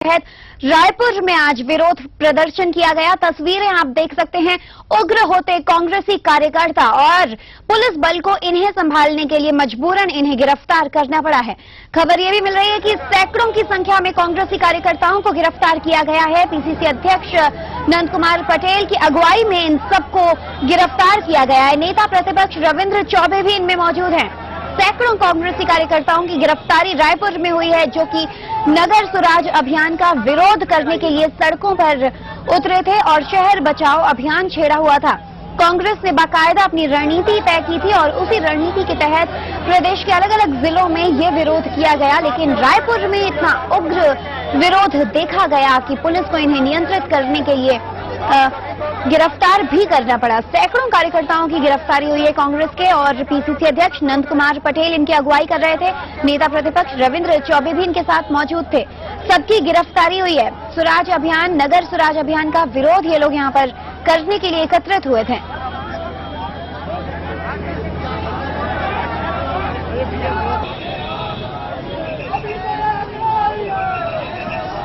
तहत रायपुर में आज विरोध प्रदर्शन किया गया। तस्वीरें आप देख सकते हैं, उग्र होते कांग्रेसी कार्यकर्ता और पुलिस बल को इन्हें संभालने के लिए मजबूरन इन्हें गिरफ्तार करना पड़ा है। खबर यह भी मिल रही है कि सैकड़ों की संख्या में कांग्रेसी कार्यकर्ताओं को गिरफ्तार किया गया है। पीसीसी अध्यक्ष नंद कुमार पटेल की अगुवाई में इन सबको गिरफ्तार किया गया है। नेता प्रतिपक्ष रविंद्र चौबे भी इनमें मौजूद हैं। सैकड़ों कांग्रेसी कार्यकर्ताओं की गिरफ्तारी रायपुर में हुई है, जो कि नगर सुराज अभियान का विरोध करने के लिए सड़कों पर उतरे थे और शहर बचाओ अभियान छेड़ा हुआ था। कांग्रेस ने बाकायदा अपनी रणनीति तय की थी और उसी रणनीति के तहत प्रदेश के अलग अलग जिलों में ये विरोध किया गया, लेकिन रायपुर में इतना उग्र विरोध देखा गया कि पुलिस को इन्हें नियंत्रित करने के लिए गिरफ्तार भी करना पड़ा। सैकड़ों कार्यकर्ताओं की गिरफ्तारी हुई है कांग्रेस के और पीसीसी अध्यक्ष नंद कुमार पटेल इनकी अगुवाई कर रहे थे। नेता प्रतिपक्ष रविंद्र चौबे भी इनके साथ मौजूद थे। सबकी गिरफ्तारी हुई है। सुराज अभियान, नगर सुराज अभियान का विरोध ये लोग यहाँ पर करने के लिए एकत्रित हुए थे।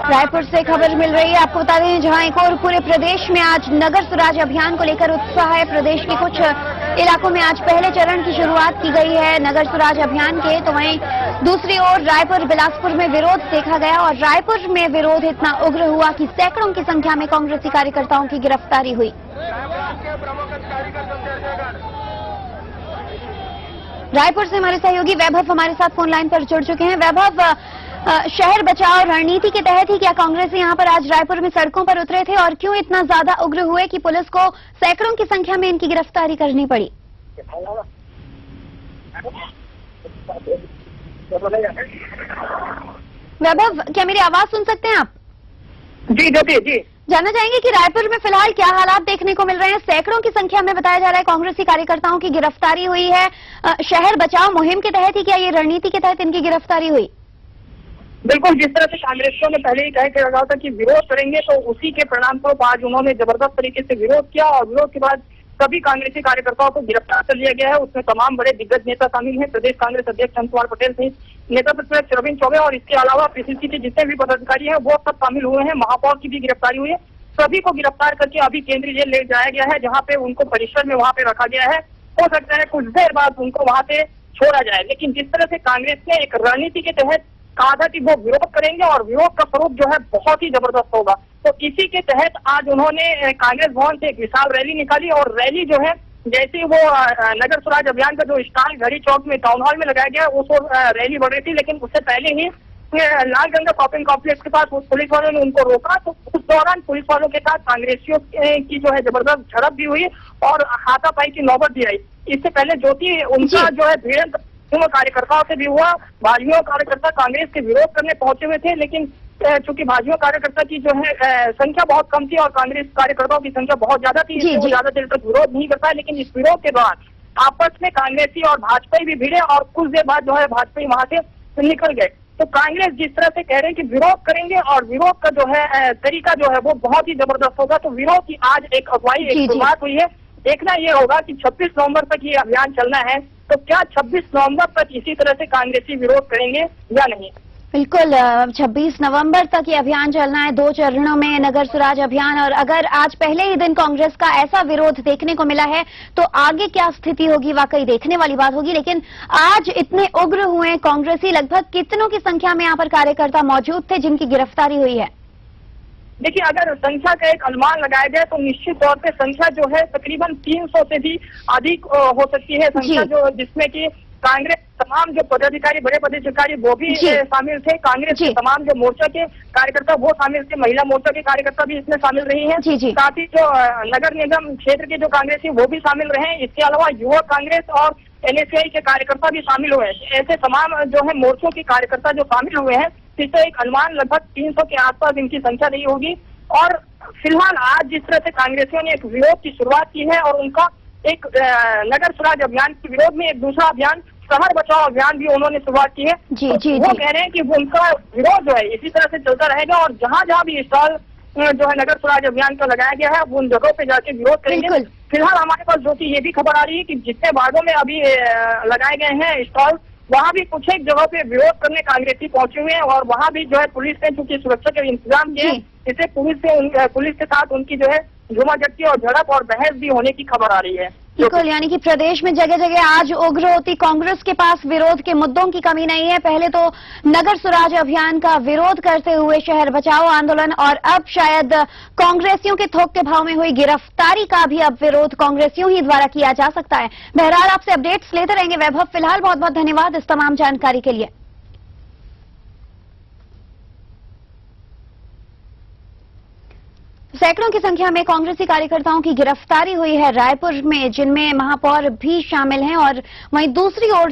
रायपुर से खबर मिल रही है, आपको बता दें, जहां एक और पूरे प्रदेश में आज नगर सुराज अभियान को लेकर उत्साह है। प्रदेश के कुछ इलाकों में आज पहले चरण की शुरुआत की गई है नगर सुराज अभियान के, तो वहीं दूसरी ओर रायपुर बिलासपुर में विरोध देखा गया और रायपुर में विरोध इतना उग्र हुआ कि सैकड़ों की संख्या में कांग्रेसी कार्यकर्ताओं की गिरफ्तारी हुई। रायपुर से हमारे सहयोगी वैभव हमारे साथ फोन लाइन पर जुड़ चुके हैं। वैभव, शहर बचाओ रणनीति के तहत ही क्या कांग्रेस यहाँ पर आज रायपुर में सड़कों पर उतरे थे और क्यों इतना ज्यादा उग्र हुए कि पुलिस को सैकड़ों की संख्या में इनकी गिरफ्तारी करनी पड़ी? वैभव, क्या मेरी आवाज सुन सकते हैं आप? जी जी। जानना चाहेंगे कि रायपुर में फिलहाल क्या हालात देखने को मिल रहे हैं? सैकड़ों की संख्या में बताया जा रहा है कांग्रेसी कार्यकर्ताओं की गिरफ्तारी हुई है। शहर बचाओ मुहिम के तहत ही क्या ये रणनीति के तहत इनकी गिरफ्तारी हुई? बिल्कुल, जिस तरह से कांग्रेसियों ने पहले ही कह के रखा था कि विरोध करेंगे, तो उसी के परिणाम स्वरूप आज उन्होंने जबरदस्त तरीके से विरोध किया और विरोध के बाद सभी कांग्रेसी कार्यकर्ताओं को गिरफ्तार कर लिया गया है। उसमें तमाम बड़े दिग्गज नेता शामिल हैं। प्रदेश कांग्रेस अध्यक्ष नंद कुमार पटेल सहित नेता प्रतिपक्ष रविंद्र चौबे और इसके अलावा पीसीसी के जितने भी पदाधिकारी हैं वो सब शामिल हुए हैं। महापौर की भी गिरफ्तारी हुई है। सभी को गिरफ्तार करके अभी केंद्रीय जेल ले जाया गया है, जहाँ पे उनको परिसर में वहाँ पे रखा गया है। हो सकता है कुछ देर बाद उनको वहाँ से छोड़ा जाए, लेकिन जिस तरह से कांग्रेस ने एक रणनीति के तहत कहा था कि वो विरोध करेंगे और विरोध का स्वरूप जो है बहुत ही जबरदस्त होगा, तो इसी के तहत आज उन्होंने कांग्रेस भवन से एक विशाल रैली निकाली और रैली जो है जैसे वो नगर स्वराज अभियान का जो स्टॉल घड़ी चौक में टाउन हॉल में लगाया गया उस रैली बढ़ रही थी, लेकिन उससे पहले ही लाल गंगा शॉपिंग कॉम्प्लेक्स के पास पुलिस वालों ने उनको रोका, तो उस दौरान पुलिस वालों के साथ कांग्रेसियों की जो है जबरदस्त झड़प भी हुई और हाथापाई की नौबत भी आई। इससे पहले ज्योति उनका जो है भिड़ंत कार्यकर्ताओं से भी हुआ। भाजपा कार्यकर्ता कांग्रेस के विरोध करने पहुंचे हुए थे, लेकिन चूंकि भाजपा कार्यकर्ता की जो है संख्या बहुत कम थी और कांग्रेस कार्यकर्ताओं की संख्या बहुत ज्यादा थी, इसलिए वो ज्यादा देर तक विरोध नहीं करता है। लेकिन इस विरोध के दौरान आपस में कांग्रेसी और भाजपा भी भिड़े और कुछ देर बाद जो है भाजपा वहां से निकल गए। तो कांग्रेस जिस तरह से कह रहे हैं कि विरोध करेंगे और विरोध का जो है तरीका जो है वो बहुत ही जबरदस्त होगा, तो विरोध की आज एक अगुवाई एक शुरुआत हुई है। देखना ये होगा कि 26 नवंबर तक ये अभियान चलना है, तो क्या 26 नवंबर तक इसी तरह से कांग्रेसी विरोध करेंगे या नहीं? बिल्कुल, 26 नवंबर तक ये अभियान चलना है, 2 चरणों में नगर सुराज अभियान। और अगर आज पहले ही दिन कांग्रेस का ऐसा विरोध देखने को मिला है तो आगे क्या स्थिति होगी, वाकई देखने वाली बात होगी। लेकिन आज इतने उग्र हुए कांग्रेसी, लगभग कितनों की संख्या में यहाँ पर कार्यकर्ता मौजूद थे जिनकी गिरफ्तारी हुई है? देखिए, अगर संख्या का एक अनुमान लगाया जाए तो निश्चित तौर पे संख्या जो है तकरीबन 300 से भी अधिक हो सकती है संख्या, जो जिसमें कि कांग्रेस तमाम जो पदाधिकारी, बड़े पदाधिकारी वो भी शामिल थे। कांग्रेस के तमाम जो मोर्चा के कार्यकर्ता वो शामिल थे। महिला मोर्चा के कार्यकर्ता भी इसमें शामिल रही हैं। साथ ही जो नगर निगम क्षेत्र के जो कांग्रेसी वो भी शामिल रहे। इसके अलावा युवा कांग्रेस और एनएसयूआई के कार्यकर्ता भी शामिल हुए। ऐसे तमाम जो है मोर्चों के कार्यकर्ता जो शामिल हुए हैं, इससे एक अनुमान लगभग 300 के आसपास इनकी संख्या रही होगी। और फिलहाल आज जिस तरह से कांग्रेसियों ने एक विरोध की शुरुआत की है और उनका एक नगर स्वराज अभियान के विरोध में एक दूसरा अभियान शहर बचाओ अभियान भी उन्होंने शुरुआत की है। वो कह रहे हैं कि उनका विरोध जो है इसी तरह से चलता रहेगा और जहाँ जहाँ भी स्टॉल जो है नगर स्वराज अभियान का लगाया गया है वो उन जगहों पे जाके विरोध करेंगे। फिलहाल हमारे पास जो कि ये भी खबर आ रही है कि जितने वार्डों में अभी लगाए गए हैं स्टॉल वहाँ भी कुछ एक जगह पे विरोध करने कांग्रेसी पहुंचे हुए हैं और वहाँ भी जो है पुलिस ने चूंकि सुरक्षा के इंतजाम किए हैं, जी। इससे पुलिस के साथ उनकी जो है झूमाझटकी और झड़प और बहस भी होने की खबर आ रही है। बिल्कुल, यानी कि प्रदेश में जगह जगह आज उग्र होती कांग्रेस के पास विरोध के मुद्दों की कमी नहीं है। पहले तो नगर सुराज अभियान का विरोध करते हुए शहर बचाओ आंदोलन और अब शायद कांग्रेसियों के थोक के भाव में हुई गिरफ्तारी का भी अब विरोध कांग्रेसियों ही द्वारा किया जा सकता है। बहरहाल आपसे अपडेट्स लेते रहेंगे वैभव। फिलहाल बहुत बहुत धन्यवाद इस तमाम जानकारी के लिए। सैकड़ों की संख्या में कांग्रेसी कार्यकर्ताओं की गिरफ्तारी हुई है रायपुर में, जिनमें महापौर भी शामिल हैं और वहीं दूसरी ओर